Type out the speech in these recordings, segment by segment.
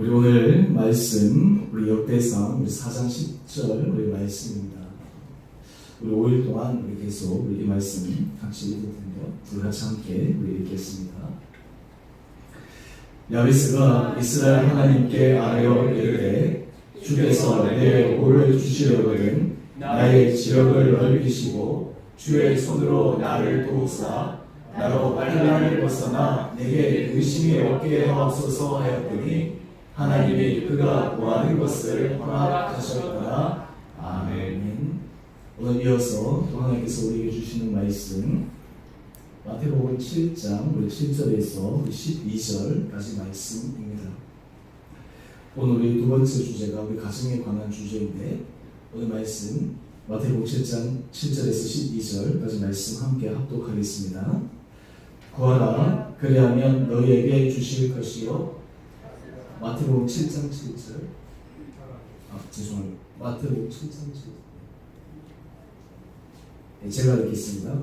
우리 오늘 말씀, 우리 역대상 우리 4장 10절 우리 말씀입니다. 우리 5일 동안 우리 계속 우리 이 말씀 같이 읽을 텐데요. 우리 같이 함께 우리 읽겠습니다. 야베스가 이스라엘 하나님께 아뢰어 이르되 주께서 내 복을 주시려거든 나의 지역을 넓히시고 주의 손으로 나를 도우사 나로 환난을 벗어나 내게 의심이 없게 하옵소서 하였더니 하나님이 그가 구하는 것을 허락하셨더라. 아멘. 오늘 이어서 또 하나님께서 우리에게 주시는 말씀 마태복음 7장 우리 7절에서 12절까지 말씀입니다. 오늘 우리 두 번째 주제가 우리 가정에 관한 주제인데 오늘 말씀 마태복음 7장 7절에서 12절까지 말씀 함께 합독하겠습니다. 구하라 그리하면 너희에게 주실 것이요. 마태복음 7장 7절. 죄송합니다. 마태복음 7장 7절. 네, 제가 읽겠습니다.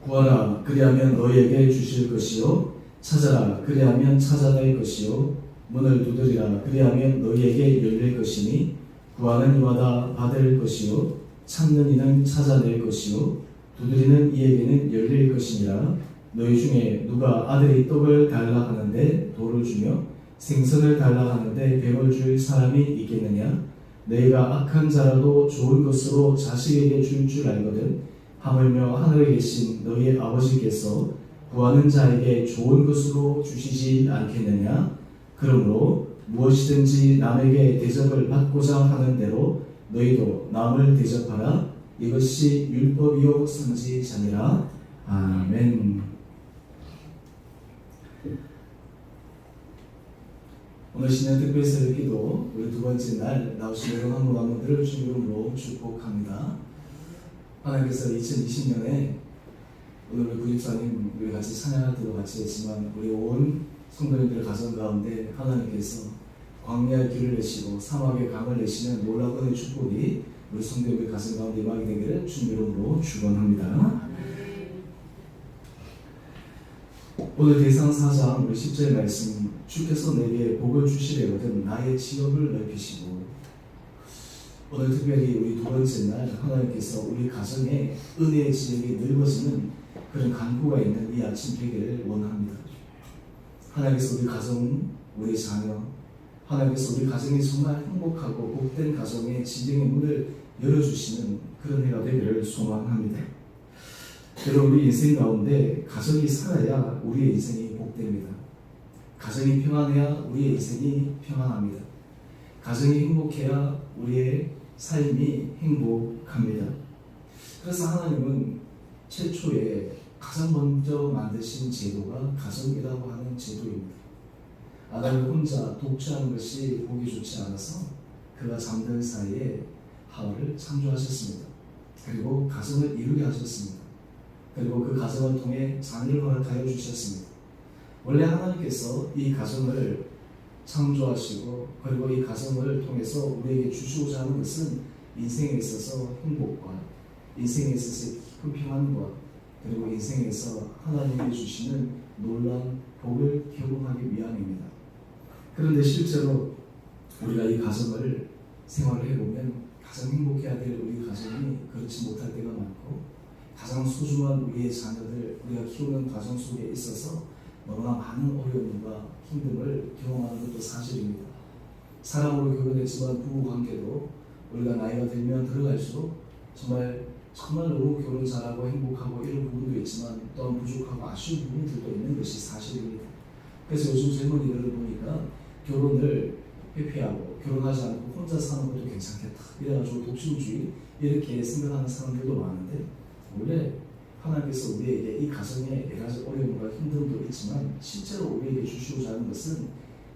구하라 그리하면 너희에게 주실 것이요. 찾아라 그리하면 찾아낼 것이요. 문을 두드리라 그리하면 너희에게 열릴 것이니 구하는 이마다 받을 것이요. 찾는 이는 찾아낼 것이요. 두드리는 이에게는 열릴 것이니라. 너희 중에 누가 아들이 떡을 달라 하는데 돌을 주며 생선을 달라 하는데 뱀을 줄 사람이 있겠느냐? 너희가 악한 자라도 좋은 것으로 자식에게 줄 줄 알거든. 하물며 하늘에 계신 너희의 아버지께서 구하는 자에게 좋은 것으로 주시지 않겠느냐? 그러므로 무엇이든지 남에게 대접을 받고자 하는 대로 너희도 남을 대접하라. 이것이 율법이요 선지자니라. 아멘. 오늘 신년 특별 새벽기도 우리 두 번째 날 나오신 여러분 한 분 한 분들을 주님으로 축복합니다. 하나님께서 2020년에 오늘 우리 구집사님 우리 같이 찬양할 때도 같이 했지만 우리 온 성도님들 가정 가운데 하나님께서 광야의 길을 내시고 사막의 강을 내시는 놀라운 은혜의 축복이 우리 성도님들 가정 가운데 임하게 되기를 주님으로 축원합니다. 오늘 대상 4장 우리 10절 말씀 주께서 내게 복을 주시려거든 나의 지역을 넓히시고 오늘 특별히 우리 두 번째 날 하나님께서 우리 가정에 은혜의 지역이 넓어지는 그런 간구가 있는 이 아침 되기를 원합니다. 하나님께서 우리 가정, 우리 자녀 하나님께서 우리 가정이 정말 행복하고 복된 가정의 지경의 문을 열어주시는 그런 해가 되기를 소망합니다. 여러분 우리 인생 가운데 가정이 살아야 우리의 인생이 복됩니다. 가정이 평안해야 우리의 인생이 평안합니다. 가정이 행복해야 우리의 삶이 행복합니다. 그래서 하나님은 최초에 가장 먼저 만드신 제도가 가정이라고 하는 제도입니다. 아담이 혼자 독주하는 것이 보기 좋지 않아서 그가 잠든 사이에 하와를 창조하셨습니다. 그리고 가정을 이루게 하셨습니다. 그리고 그 가정을 통해 자녀를 허락하여 주셨습니다. 원래 하나님께서 이 가정을 창조하시고 그리고 이 가정을 통해서 우리에게 주시고자 하는 것은 인생에 있어서 행복과 인생에 있어서 깊은 평안과 그리고 인생에서 하나님이 주시는 놀라운 복을 경험하기 위함입니다. 그런데 실제로 우리가 이 가정을 생활을 해보면 가장 행복해야 될 우리 가정이 그렇지 못할 때가 많고 가장 소중한 우리의 자녀들 우리가 키우는 과정 속에 있어서 너무나 많은 어려움과 힘듦을 경험하는 것도 사실입니다. 사랑으로 결혼했지만 부부관계도 우리가 나이가 들면 들어갈수록 정말 너무 결혼 잘하고 행복하고 이런 부분도 있지만 또한 부족하고 아쉬운 부분들도 있는 것이 사실입니다. 그래서 요즘 젊은이들을 보니까 결혼을 회피하고 결혼하지 않고 혼자 사는 것도 괜찮겠다 이래가지고 독신주의 이렇게 생각하는 사람들도 많은데 원래 하나님께서 우리에게 이 가정에 여러 가지 어려움과 힘듦도 있지만 실제로 우리에게 주시고자 하는 것은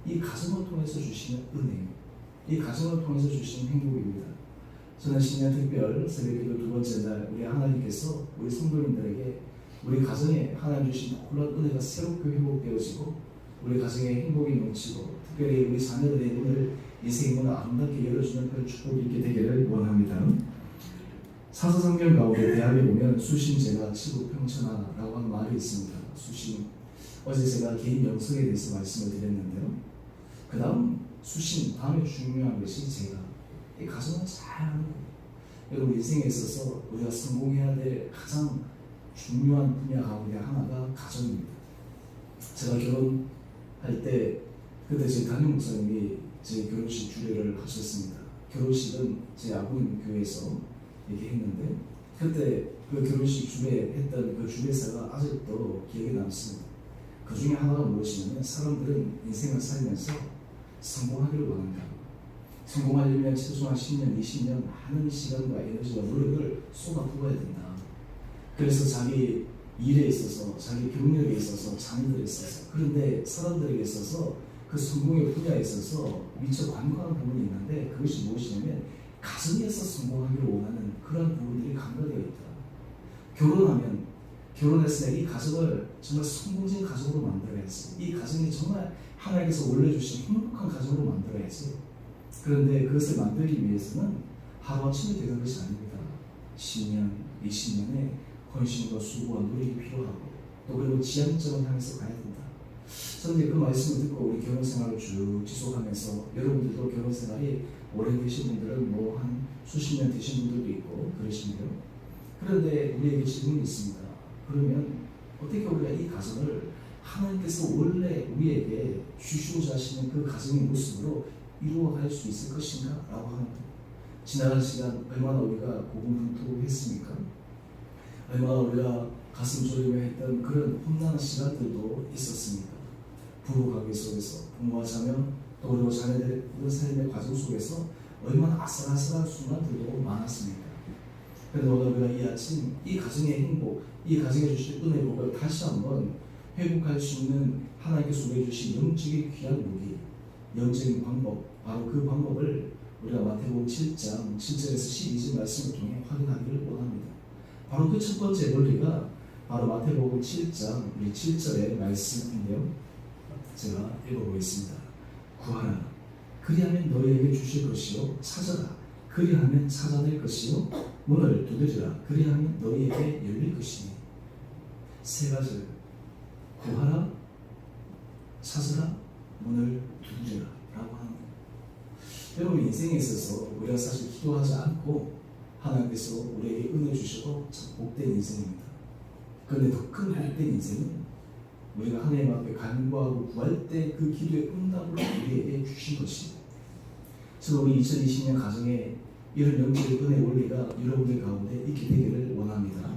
이 가정을 통해서 주시는 은혜, 이 가정을 통해서 주시는 행복입니다. 저는 신년 특별 새벽기도 두 번째 날 우리 하나님께서 우리 성도님들에게 우리 가정에 하나님 주신 놀라운 은혜가 새롭게 회복되어지고 우리 가정에 행복이 넘치고 특별히 우리 자녀들의 문을 인생의 문을 아름답게 열어주는 그런 축복이 있게 되기를 원합니다. 사서성경 가운데 대학에 보면 수신제가 치부평천하라고 하는 말이 있습니다. 수신. 어제 제가 개인 영성에 대해서 말씀을 드렸는데요. 그 다음 수신, 다음에 중요한 것이 제가. 이 가정을 잘 하는 거예요. 여러분 인생에 있어서 우리가 성공해야 될 가장 중요한 분야 가운데 하나가 가정입니다. 제가 결혼할 때 그때 제 담임 목사님이 제 결혼식 주례를 하셨습니다. 결혼식은 제 아버님 교회에서 이렇게 했는데 그때 그 결혼식 주례했던 그 주례사가 아직도 기억에 남습니다. 그 중에 하나가 무엇이냐면 사람들은 인생을 살면서 성공하기를 원한다. 성공하려면 최소한 10년, 20년 많은 시간과 에너지와 노력을 쏟아부어야 된다. 그래서 자기 일에 있어서, 자기 경력에 있어서, 자녀들에 있어서, 그런데 사람들에게 있어서 그 성공의 분야에 있어서 미처 관과한 부분이 있는데 그것이 무엇이냐면 가정에서 성공하기를 원하는 그런 부분들이 간과되어 있다. 결혼했을 때 이 가정을 정말 성공적인 가정으로 만들어야지. 이 가정이 정말 하나님께서 올려주신 행복한 가정으로 만들어야지. 그런데 그것을 만들기 위해서는 하루아침에 되는 것이 아닙니다. 10년, 20년의 헌신과 수고와 노력이 필요하고 또 그리고 지향점을 향해서 가야 된다. 저는 이제 그 말씀을 듣고 우리 결혼 생활을 쭉 지속하면서 여러분들도 결혼 생활이 오래 되신 분들은 뭐 한 수십 년 되신 분들도 있고 그러신데요. 그런데 우리에게 질문이 있습니다. 그러면 어떻게 우리가 이 가정을 하나님께서 원래 우리에게 주시고자 하시는 그 가정의 모습으로 이루어갈 수 있을 것인가? 라고 하는 거예요. 지나간 시간 얼마나 우리가 고군분투했습니까? 얼마나 우리가 가슴 졸이며 했던 그런 험난한 시간들도 있었습니까? 부부관계 속에서 부모와 자녀 또 그리고 자녀들의 삶의 과정 속에서 얼마나 아슬아슬한 순간들도 많았습니까? 그런데 오늘 우리가 이 아침 이 가정의 행복, 이 가정에 주신 은혜의 복을 다시 한번 회복할 수 있는 하나님께서 우리에게 주신 영적인 귀한 무기, 영적인 방법, 바로 그 방법을 우리가 마태복음 7장 7절에서 12절 말씀을 통해 확인하기를 원합니다. 바로 그 첫 번째 원리가 바로 마태복음 7장 7절의 말씀인데요. 제가 읽어보겠습니다. 구하라, 그리하면 너희에게 주실 것이요. 찾아라, 그리하면 찾아낼 것이요. 문을 두드리라, 그리하면 너희에게 열릴 것이니. 세 가지. 구하라, 찾으라, 문을 두드리라 라고 하는 거예요. 여러분 인생에 있어서 우리가 사실 기도하지 않고 하나님께서 우리에게 은혜 주셔도 참 복된 인생입니다. 그런데 더 큰 복된 인생은 우리가 하나님 앞에 간구하고 구할 때 그 기도의 응답을 우리에게 주신 것입니다. 저는 우리 2020년 가정에 이런 영적인 은혜 원리가 여러분들 가운데 있게 되기를 원합니다.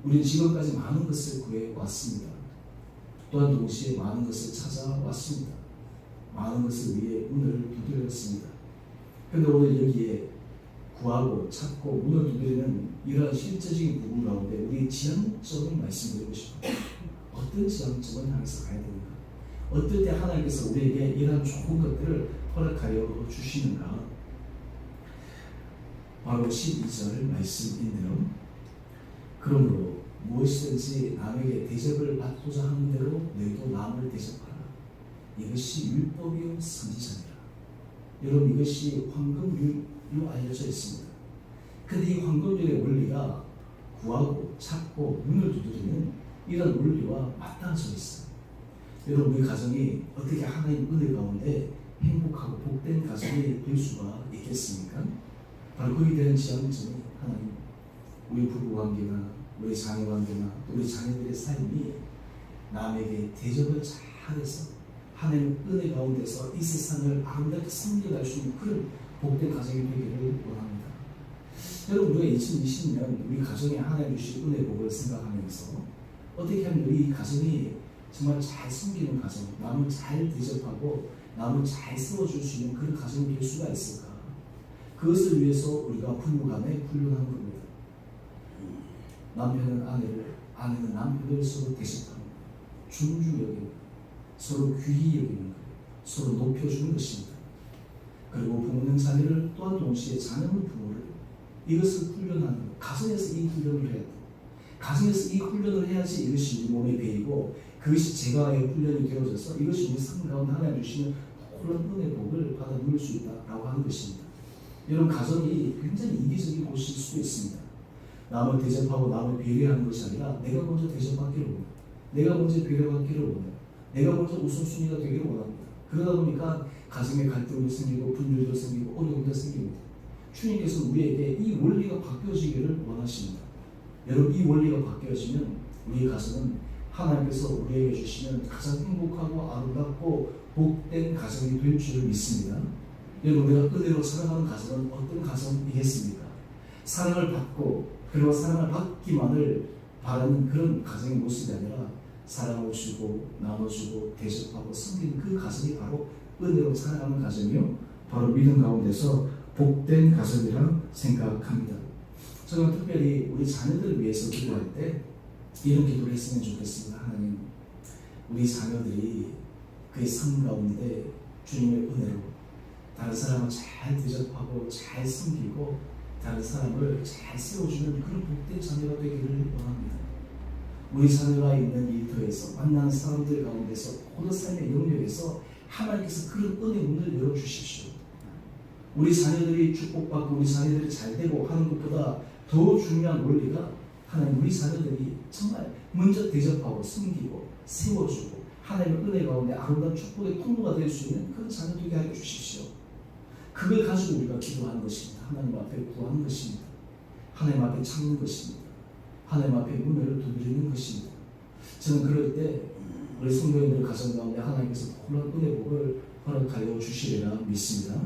우리는 지금까지 많은 것을 구해왔습니다. 또한 동시에 많은 것을 찾아왔습니다. 많은 것을 위해 문을 두드렸습니다. 그런데 오늘 여기에 구하고 찾고 문을 두드리는 이러한 실제적인 부분 가운데 우리의 지향점을 말씀드리고 싶어요. 어떤 지향점을 향해서 가야 되는가? 어떨 때 하나님께서 우리에게 이러한 좋은 것들을 허락하여 주시는가? 바로 12절 말씀인데요. 그러므로 무엇이든지 남에게 대접을 받고자 하는 대로 너희도 남을 대접하라. 이것이 율법이요 선지자니라. 여러분 이것이 황금률로 알려져 있습니다. 그런데 이 황금률의 원리가 구하고 찾고 문을 두드리는 이런 원리와 맞닿아져 있어요. 여러분 우리 가정이 어떻게 하나님 은혜 가운데 행복하고 복된 가정이 될 수가 있겠습니까? 바로 거기에 대한 지향점이 하나님, 우리 부부관계나 우리 자녀관계나 우리 자녀들의 삶이 남에게 대접을 잘해서 하나님의 은혜 가운데서 이 세상을 아름답게 섬겨갈 수 있는 그런 복된 가정이 되기를 원합니다. 여러분 우리가 2020년 우리 가정에 하나님 주신 은혜 복을 생각하면서 어떻게 하면 우리 가정이 정말 잘 섬기는 가정, 남을 잘 대접하고 남을 잘 세워줄 수 있는 그런 가정이 될 수가 있을까? 그것을 위해서 우리가 부부간에 훈련하는 겁니다. 남편은 아내를, 아내는 남편을 서로 대접하는 거예요. 존중 여기는 거예요. 서로 귀히 여기는 거예요. 서로 높여주는 것입니다. 그리고 부모는 자녀를 또한 동시에 자녀는 부모를 이것을 훈련하는 거예요. 가정에서 이 훈련을 해야 돼요. 가정에서 이 훈련을 해야지 이것이 우리 몸에 배이고 그것이 제가의 훈련이 되어져서 이것이 우리 삶 가운데 하나님 주시는 놀라운 은혜의 복을 받아 누릴 수 있다라고 하는 것입니다. 여러분 가정이 굉장히 이기적인 곳일 수도 있습니다. 남을 대접하고 남을 배려하는 것이 아니라 내가 먼저 대접받기를 원해요. 내가 먼저 배려받기를 원해요. 내가 먼저 우선순위가 되기를 원합니다. 그러다 보니까 가정에 갈등도 생기고 분열도 생기고 어려움도 생깁니다. 주님께서 우리에게 이 원리가 바뀌어지기를 원하십니다. 여러분, 이 원리가 바뀌어지면 우리 가정은 하나님께서 우리에게 주시는 가장 행복하고 아름답고 복된 가정이 될 줄을 믿습니다. 여러분, 우리가 은혜로 살아가는 가정은 어떤 가정이겠습니까? 사랑을 받고 그리고 사랑을 받기만을 바라는 그런 가정의 모습이 아니라 사랑을 주고 나눠주고 대접하고 섬기는 그 가정이 바로 은혜로 살아가는 가정이요, 바로 믿음 가운데서 복된 가정이라 생각합니다. 저는 특별히 우리 자녀들을 위해서 기도할 때 이런 기도를 했으면 좋겠습니다. 하나님, 우리 자녀들이 그의 삶 가운데 주님의 은혜로 다른 사람을 잘 대접하고 잘 섬기고 다른 사람을 잘 세워주는 그런 복된 자녀가 되기를 원합니다. 우리 자녀가 있는 일터에서 만나는 사람들 가운데서 모든 삶의 영역에서 하나님께서 그런 은혜 문을 열어주십시오. 우리 자녀들이 축복받고 우리 자녀들이 잘되고 하는 것보다 더 중요한 원리가 하나님, 우리 자녀들이 정말 먼저 대접하고 섬기고 세워주고 하나님의 은혜 가운데 아름다운 축복의 통로가 될 수 있는 그런 자녀 되게 하여 주십시오. 그걸 가지고 우리가 기도하는 것입니다. 하나님 앞에 구하는 것입니다. 하나님 앞에 찾는 것입니다. 하나님 앞에 문을 두드리는 것입니다. 저는 그럴 때 우리 성도님들 가정 가운데 하나님께서 놀라운 은혜 복을 허락하여 주시리라 믿습니다.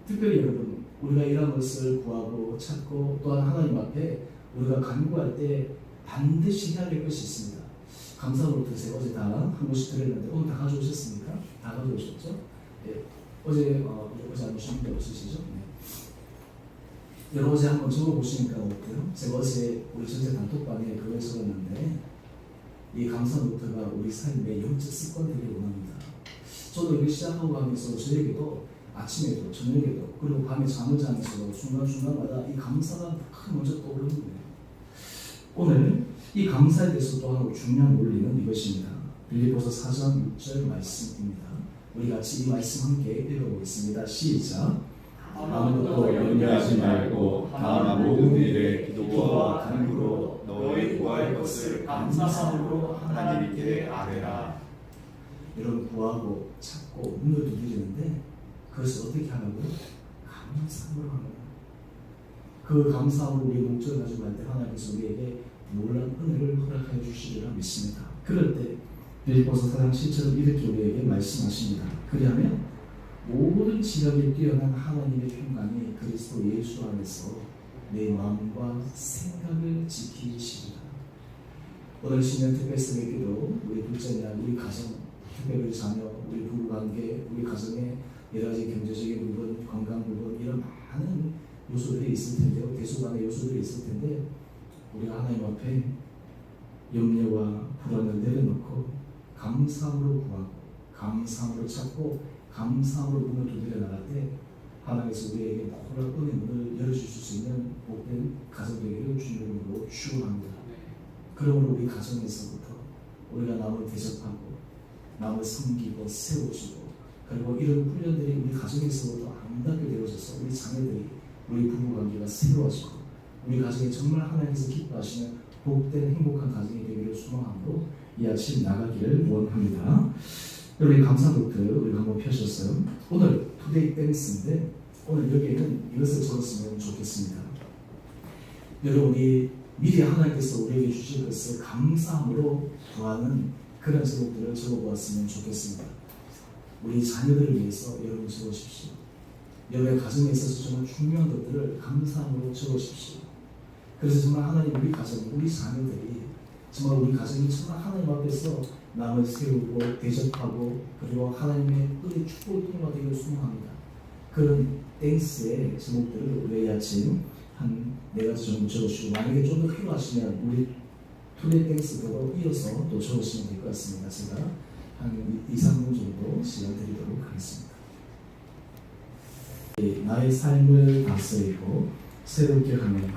특별히 여러분, 우리가 이런 것을 구하고 찾고 또한 하나님 앞에 우리가 간구할 때 반드시 해야 될 것이 있습니다. 감사로 드세요. 어제 다 한 번씩 드렸는데 오늘 다 가져오셨습니까? 다 가져오셨죠? 예. 어제 안 오신 분 없으시죠? 네. 여러분, 어제 한번 적어보시니까 어때요? 제가 어제 우리 전체 단톡방에 그걸 적었는데 이 감사 노트가 우리 삶의 영적 습관 되길 원합니다. 저도 이걸 시작하고 하면서 저에게도 아침에도 저녁에도 그리고 밤에 잠을 자면서도 중간중간마다 이 감사가 먼저 떠오르는 거예요. 오늘 이 감사에 대해서 또 하나 중요한 원리는 이것입니다. 빌립보서 4장 6절 말씀입니다. 우리 같이 이 말씀 함께 읽어보겠습니다. 시작. 아무것도 염려하지 말고 다만 모든 일에 기도와 간구로 너희 구할 것을 감사함으로 하나님께 아뢰라. 여러분, 구하고 찾고 문을 두드리는데 그것을 어떻게 하라고요? 감사함으로 하는 거예요. 그 감사함으로 우리 목적을 가지고 갈 때 하나님께서 우리에게 놀라운 은혜를 허락하여 주시리라 믿습니다. 그럴 때 빌립보서 4장 7절은 이렇게 우리에게 말씀하십니다. 그리하면 모든 지각에 뛰어난 하나님의 평강이 그리스도 예수 안에서 내 마음과 생각을 지키시리라. 오늘 신년 특별성의 기도, 우리 둘째 날, 우리 가정, 특별히 우리 자녀, 우리 부부관계, 우리 가정의 여러 가지 경제적인 부분, 건강 부분, 이런 많은 요소들이 있을 텐데요. 대수반의 요소들이 있을 텐데 우리가 하나님 앞에 염려와 불안을 내려놓고 감사함으로 구하고 감사함으로 찾고 감사함으로 문을 두드려 나갈 때 하나님께서 우리에게 놀라운 은혜 문을 열어주실 수 있는 복된 가정 되기를 주님으로 축원합니다. 그러므로 우리 가정에서부터 우리가 남을 대접하고 남을 섬기고 세워주고 그리고 이런 훈련들이 우리 가정에서부터 아름답게 되어져서 우리 자녀들이 우리 부부관계가 새로워지고 우리 가정에 정말 하나님께서 기뻐하시는 복된 행복한 가정이 되기를 소망함으로 이 아침 나가기를 원합니다. 여러분, 감사 노트 우리가 한번 펴셨어요. 오늘 투데이 땡스인데 오늘 여기에는 이것을 적었으면 좋겠습니다. 여러분, 우리 미리 하나님께서 우리에게 주실 것을 감사함으로 구하는 그런 제목들을 적어보았으면 좋겠습니다. 우리 자녀들을 위해서 여러분 적으십시오. 여러분의 가정에 있어서 정말 중요한 것들을 감사함으로 적으십시오. 그래서 정말 하나님, 우리 가정, 우리 자녀들이 정말 우리 가정이 정말 하나님 앞에서 남을 세우고 대접하고 그리고 하나님의 은혜 축복의 통로가 되기를 소망합니다. 그런 땡스의 제목들을 우리 아침 한 4가지 정도 적으시고 만약에 좀 더 필요하시면 우리 투데이 땡스대로 이어서 또 적으시면 될 것 같습니다. 제가 한 2-3분 정도 시간 드리도록 하겠습니다. 나의 삶을 다스리고 새롭게 하는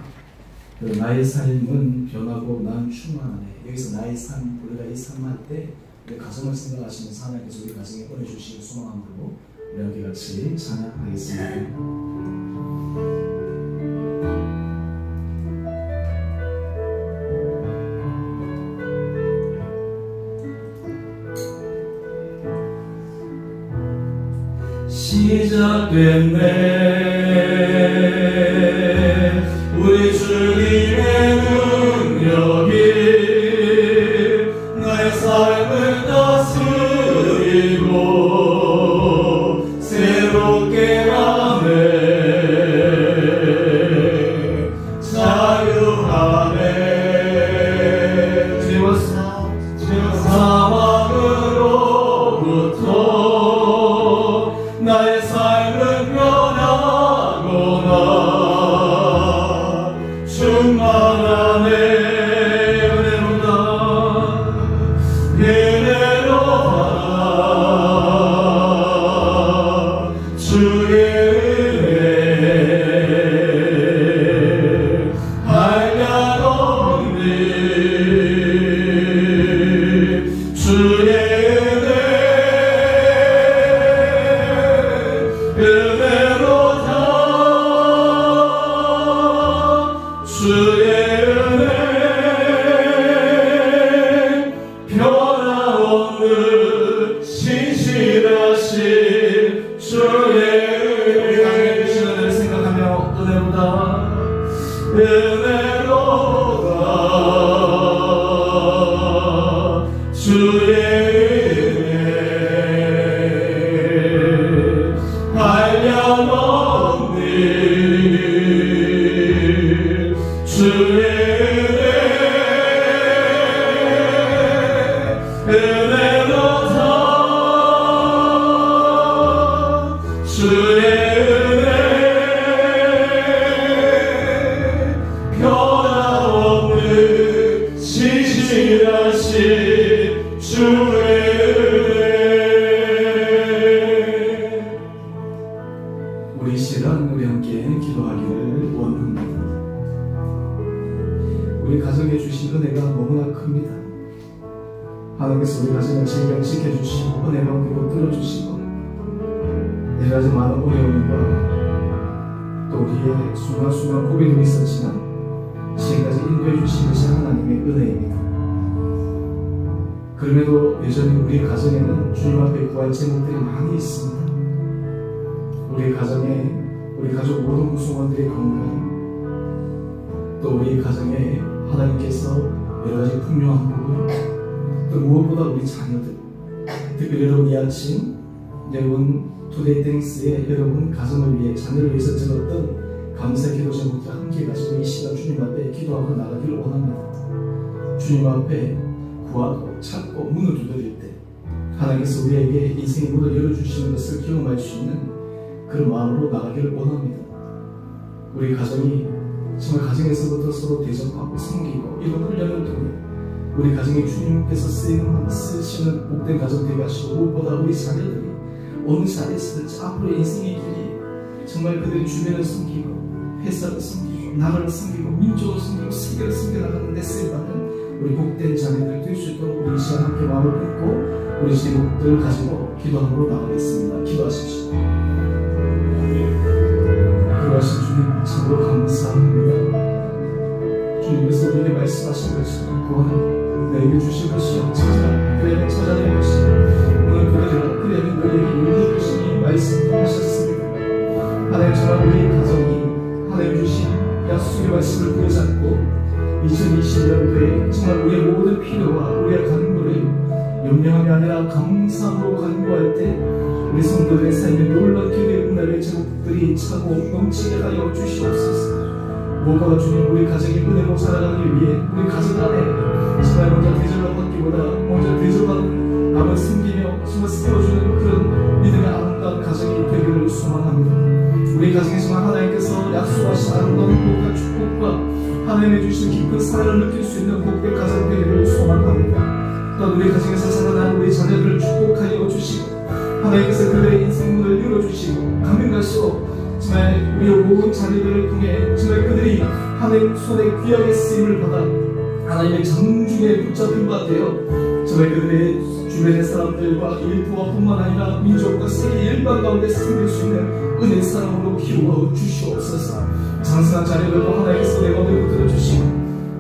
나의 삶은 변하고 난 충만하네. 여기서 나의 삶, 우리가 이 삶 할 때 우리 가정을 생각하시면서 하나님께서 우리 가정에 보내주시는 소망함으로 우리 함께 같이 찬양하겠습니다. 시작됐네. 우리 주님의 능력이 나의 삶을 다스리고 새롭게 하네. 자유하네. 죄와 사망으로부터 나의 삶은 변하거나 충만하네. 은혜로다 주의 은혜 한량없니. 주의 은혜로다 주의 은혜 변함없는 신실하신 주의 은혜. 주신 은혜를 생각하며 은혜로다 은혜로다 주의 은혜 한량없니. 주의 은혜로다 주의 은혜 변함없는 신실하신 주의 은혜. 우리 시간 우리 함께 기도하기를 원합니다. 우리 가정에 주신 은혜가 너무나 큽니다. 하나님께서 우리 가정을 지금까지 지켜주시고 은혜 가운데로 뚫어주시고 여러 가지 많은 어려움과 또 우리의 순간순간 고비도 있었지만 지금까지 인도해 주신 것이 하나님의 은혜입니다. 그럼에도 여전히 우리 가정에는 주님 앞에 구할 제목들이 많이 있습니다. 우리 가정에 우리 가족 모든 구성원들의 건강, 또 우리 가정에 하나님께서 여러 가지 분명한 부분, 또 무엇보다 우리 자녀들, 특별히 여러분 이 아침 여러분 투데이 땡스에 여러분 가정을 위해 자녀를 위해서 적었던 감사 기도 제목들 함께 가지고 이 시간 주님 앞에 기도하고 나가기를 원합니다. 주님 앞에 구하고 찾고 문을 두드릴 때 하나님께서 우리에게 인생의 문을 열어주시는 것을 경험할 수 있는 그런 마음으로 나가기를 원합니다. 우리 가정이 정말 가정에서부터 서로 대접하고 섬기고 이런 훈련을 통해 우리 가정에 주님께서 쓰시는 복된 가정 되게 하시고 무엇보다 우리 자녀들이 어느 자리에서든지 앞으로 인생의 길이 정말 그들의 주변을 섬기고 회사를 섬기고 나라를 섬기고 민족을 섬기고 세계를 섬겨나가는 데 쓰임받는 우리 복된 자녀들 될 수 있도록 우리 이 시간 함께 마음을 품고 우리 제목들을 가지고 기도함으로 나가겠습니다. 기도하십시오. 그러하신 주님 참으로 감사합니다. 주님께서 우리에게 말씀하신 것처럼 구원은 너에게 주신 것이요 그에게 찾아낼 것이요 오늘 그러리라 그에게 너에게 이루어 주시니 말씀하셨습니다. 하나님 정말 우리 가정이 하나님 주신 약속의 말씀을 붙잡고 2020년도에 정말 우리의 모든 필요와 우리의 간구를 염려함이 아니라 감사함으로 간구할 때 우리 성도들의 삶에 놀라운 기도의 은혜의 제목들이 차고 넘치게 하여 주시옵소서. 무엇보다 주님 우리 가정이 은혜로 살아가기 위해 우리 가정 안에 정말 먼저 대접을 받기보다 먼저 대접받는 남을 섬기며 정말 세워주는 그런 믿음의 아름다운 가정이 되기를 소망합니다. 우리 가정에 정말 하나님께서 약속하신 아름다운 행복과 축복과 하나님의 주신 깊은 사랑을 느낄 수 있는 복된 가정 되기를 소망합니다. 또한 우리 가정에서 살아난 우리 자녀들을 축복하여 주시고 하나님께서 그들의 인생문을 열어주시고 가면갈수록 정말 우리의 모든 자녀들을 통해 정말 그들이 하나님 손에 귀하게 쓰임을 받아 하나님의 장중에 붙잡힌 바 되어 정말 그들의 주변의 사람들과 일부와 뿐만 아니라 민족과 세계 일반 가운데 섬길 수 있는 은혜 사랑으로 키워 주시옵소서. 장성한 자녀들도 하나님께서 내 가운데 들어주시고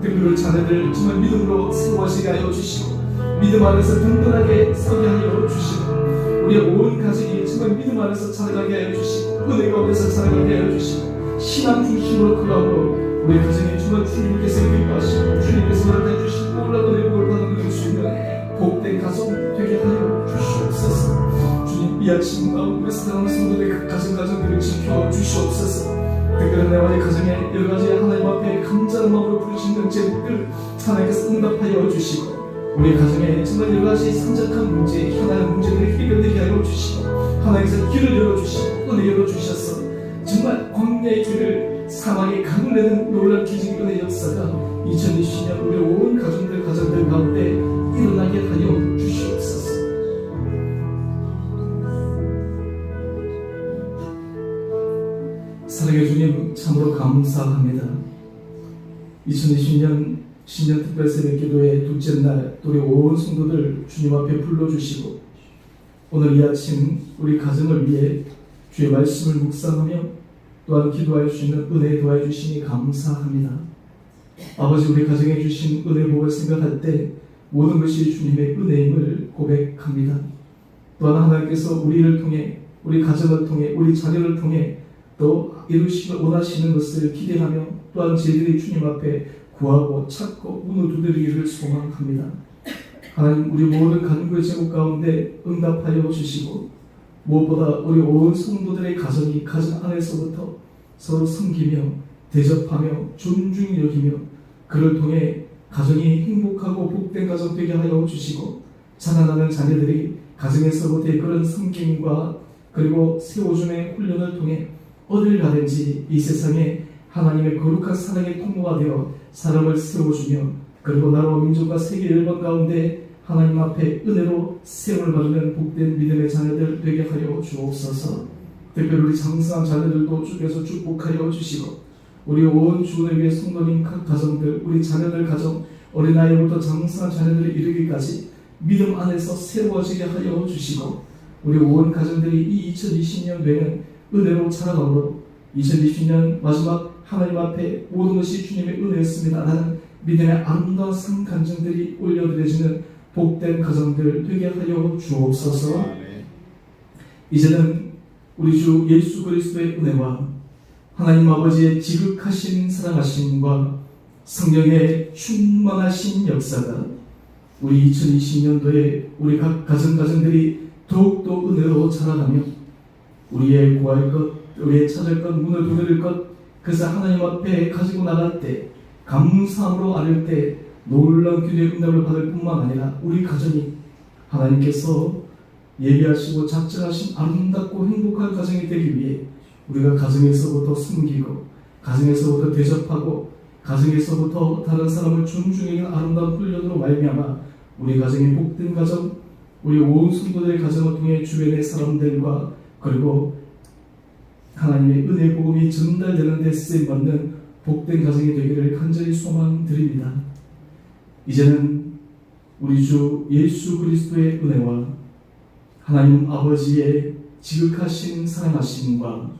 그들을 자녀들 정말 믿음으로 세워지게 하여 주시고 믿음 안에서 든든하게 서게 하여 주시고 우리의 온 가족이 정말 믿음 안에서 살아가게 하여 주시고 은혜 가운데서 살아가게 하여 주시고 신앙 중심으로 걸어가므로 우리 가정에 정말 주님께서 기뻐하시고 주님께서 허락해 주신 놀라운 회복을 받는 수 있는 복된 가정 되게 하여 주시옵소서. 주님 이 아침 우리 사랑하는 성도들의 그 가정들을 지켜 주시옵소서. 특별한 내와의 가정에 여러가지 하나님 앞에 감사의 마음으로 부르시는 제목들 하나님께서 응답하여 주시고 우리 가정에 정말 여러가지 산적한 문제 하나의 문제들을 해결되게 하여 주시고 하나님께서 길을 열어주시고 은혜 열어주셔서 정말 광야의 죄를 사망의 강을 내는 놀라운 기적의 은혜 역사가 2020년 우리 온 가정들 가운데 일어나게 하여 주시옵소서. 사랑의 주님 참으로 감사합니다. 2020년 신년 특별 새벽 기도의 둘째 날 우리 온 성도들 주님 앞에 불러주시고 오늘 이 아침 우리 가정을 위해 주의 말씀을 묵상하며 또한 기도할 수 있는 은혜에 도와해 주시니 감사합니다. 아버지 우리 가정에 주신 은혜 복을 생각할 때 모든 것이 주님의 은혜임을 고백합니다. 또한 하나님께서 우리를 통해 우리 가정을 통해 우리 자녀를 통해 또 이루시고 원하시는 것을 기대하며 또한 저희들이 주님 앞에 구하고 찾고 문을 두드리기를 소망합니다. 하나님 우리 모든 간구의 제목 가운데 응답하여 주시고 무엇보다 우리 온 성도들의 가정이 가정 안에서부터 서로 섬기며 대접하며 존중히 여기며 그를 통해 가정이 행복하고 복된 가정 되게 하여 주시고 자라나는 자녀들이 가정에서부터의 그런 섬김과 그리고 세워줌의 훈련을 통해 어딜 가든지 이 세상에 하나님의 거룩한 사랑의 통로가 되어 사람을 세워주며 그리고 나라와 민족과 세계 열방 가운데 하나님 앞에 은혜로 세움을 받는 복된 믿음의 자녀들 되게 하여 주옵소서. 특별히 우리 장성한 자녀들도 주께서 축복하여 주시고 우리 온 주를 위해 성도님 가정들 우리 자녀들 가정 어린아이부터 장성한 자녀들에 이르기까지 믿음 안에서 세워지게 하여 주시고 우리 온 가정들이 이 2020년도에는 은혜로 살아가므로 2020년 마지막 하나님 앞에 모든 것이 주님의 은혜였습니다 라는 믿음의 아름다운 상 간증들이 올려드려지는 복된 가정들 되게 하여 주옵소서. 이제는 우리 주 예수 그리스도의 은혜와 하나님 아버지의 지극하신 사랑하심과 성령의 충만하신 역사가 우리 2020년도에 우리 각 가정들이 더욱더 은혜로 자라가며 우리의 구할 것, 우리의 찾을 것, 문을 두드릴 것 그래서 하나님 앞에 가지고 나갈 때 감사함으로 아릴 때 놀라운 기도의 응답을 받을 뿐만 아니라 우리 가정이 하나님께서 예비하시고 작정하신 아름답고 행복한 가정이 되기 위해 우리가 가정에서부터 숨기고 가정에서부터 대접하고 가정에서부터 다른 사람을 존중하는 아름다운 훈련으로 말미암아 우리 가정의 복된 가정 우리 온 성도들의 가정을 통해 주변의 사람들과 그리고 하나님의 은혜 복음이 전달되는 데 쓰임받는 복된 가정이 되기를 간절히 소망드립니다. 이제는 우리 주 예수 그리스도의 은혜와 하나님 아버지의 지극하신 사랑하심과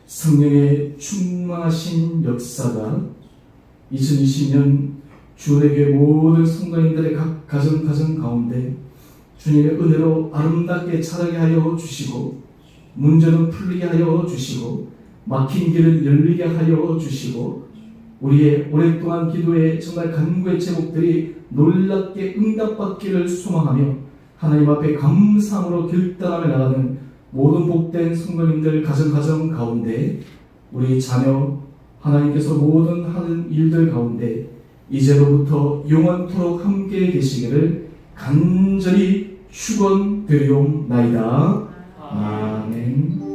성령의 충만하신 역사가 2020년 주에게 모든 성도님들의 각 가정 가운데 주님의 은혜로 아름답게 자라게 하여 주시고 문제는 풀리게 하여 주시고 막힌 길을 열리게 하여 주시고 우리의 오랫동안 기도의 정말 간구의 제목들이 놀랍게 응답받기를 소망하며 하나님 앞에 감사함으로 결단하며 나가는 모든 복된 성도님들 가정 가운데 우리 자녀 하나님께서 모든 하는 일들 가운데 이제로부터 영원토록 함께 계시기를 간절히 축원드리옵나이다. 아멘.